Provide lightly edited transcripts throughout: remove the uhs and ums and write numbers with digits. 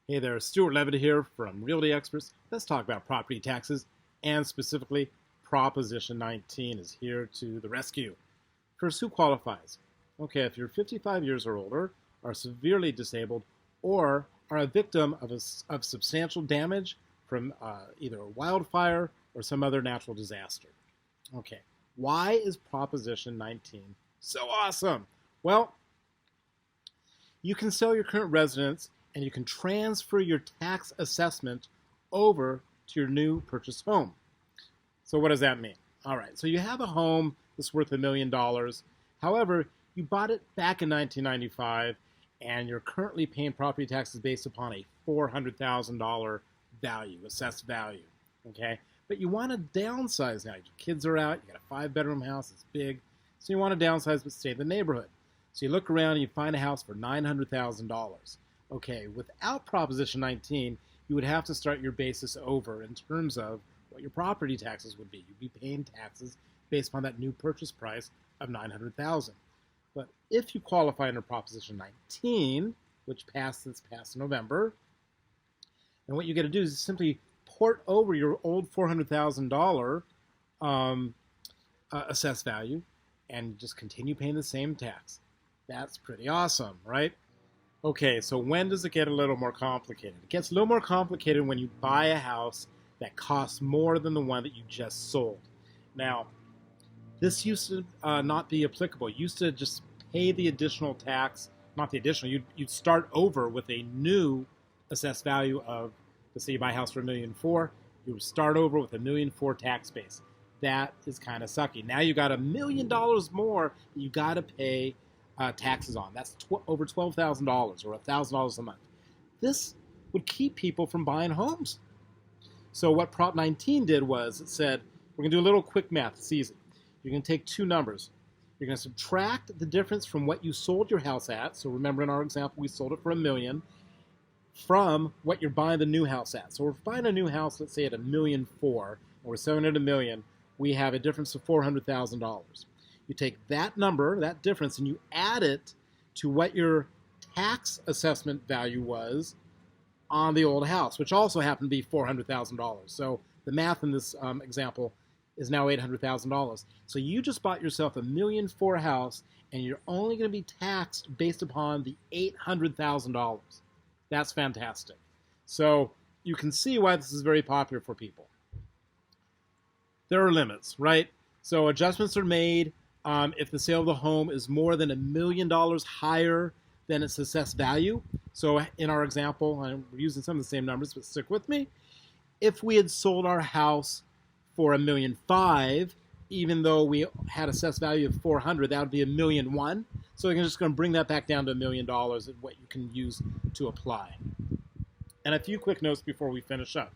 Hey there, Stuart Levitt here from Realty Experts. Let's talk about property taxes, and specifically Proposition 19 is here to the rescue. First, who qualifies? Okay, if you're 55 years or older, are severely disabled, or are a victim of substantial damage from either a wildfire or some other natural disaster. Okay, why is Proposition 19 so awesome? Well, you can sell your current residence and you can transfer your tax assessment over to your new purchased home. So what does that mean? All right, so you have a home that's worth $1 million. However, you bought it back in 1995 and you're currently paying property taxes based upon a $400,000 value, assessed value, okay? But you want to downsize now. Your kids are out, you got a 5-bedroom house, it's big, so you want to downsize but stay in the neighborhood. So you look around and you find a house for $900,000. Okay, without Proposition 19, you would have to start your basis over in terms of what your property taxes would be. You'd be paying taxes based upon that new purchase price of $900,000. But if you qualify under Proposition 19, which passed this past November, then what you get to do is simply port over your old $400,000 assessed value and just continue paying the same tax. That's pretty awesome, right? Okay, so when does it get a little more complicated? It gets a little more complicated when you buy a house that costs more than the one that you just sold. Now, this used to not be applicable. You used to just pay the additional tax, not the additional, you'd start over with a new assessed value of, let's say you buy a house for $1.4 million, you would start over with $1.4 million tax base. That is kind of sucky. Now you got $1 million more you got to pay taxes on. That's over $12,000 or $1,000 a month. This would keep people from buying homes. So what Prop 19 did was it said, we're going to do a little quick math. It's easy. You're going to take two numbers. You're going to subtract the difference from what you sold your house at. So remember in our example, we sold it for $1 million from what you're buying the new house at. So we're buying a new house, let's say at $1.4 million, and we're selling it at $1 million. We have a difference of $400,000. You take that number, that difference, and you add it to what your tax assessment value was on the old house, which also happened to be $400,000. So the math in this example is now $800,000. So you just bought yourself a $1.4 million house, and you're only going to be taxed based upon the $800,000. That's fantastic. So you can see why this is very popular for people. There are limits, right? So adjustments are made if the sale of the home is more than $1 million higher than its assessed value. So in our example, we're using some of the same numbers, but stick with me. If we had sold our house for $1.5 million, even though we had assessed value of $400,000, that would be $1.1 million. So we're just going to bring that back down to $1 million and what you can use to apply. And a few quick notes before we finish up.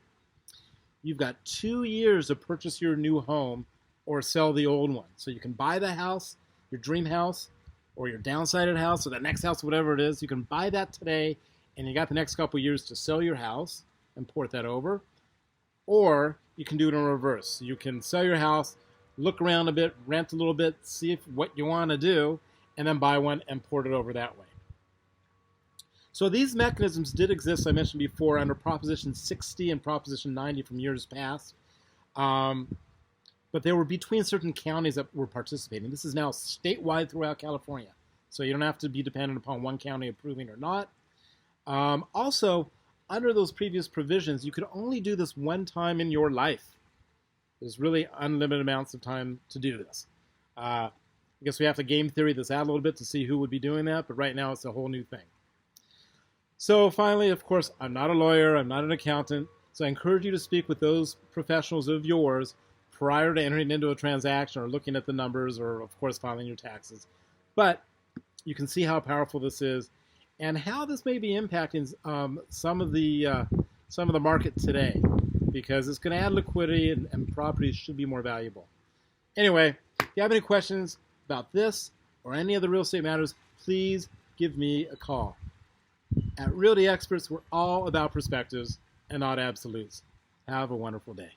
You've got 2 years to purchase your new home or sell the old one. So you can buy the house, your dream house, or your downsized house, or the next house, whatever it is. You can buy that today, and you got the next couple years to sell your house and port that over. Or you can do it in reverse. You can sell your house, look around a bit, rent a little bit, see if what you want to do, and then buy one and port it over that way. So these mechanisms did exist, I mentioned before, under Proposition 60 and Proposition 90 from years past. But they were between certain counties that were participating. This is now statewide throughout California. So you don't have to be dependent upon one county approving or not. Also, under those previous provisions, you could only do this one time in your life. There's really unlimited amounts of time to do this. I guess we have to game theory this out a little bit to see who would be doing that, but right now it's a whole new thing. So finally, of course, I'm not a lawyer, I'm not an accountant, so I encourage you to speak with those professionals of yours prior to entering into a transaction or looking at the numbers or, of course, filing your taxes. But you can see how powerful this is and how this may be impacting some of the market today, because it's going to add liquidity and properties should be more valuable. Anyway, if you have any questions about this or any other real estate matters, please give me a call. At Realty Experts, we're all about perspectives and not absolutes. Have a wonderful day.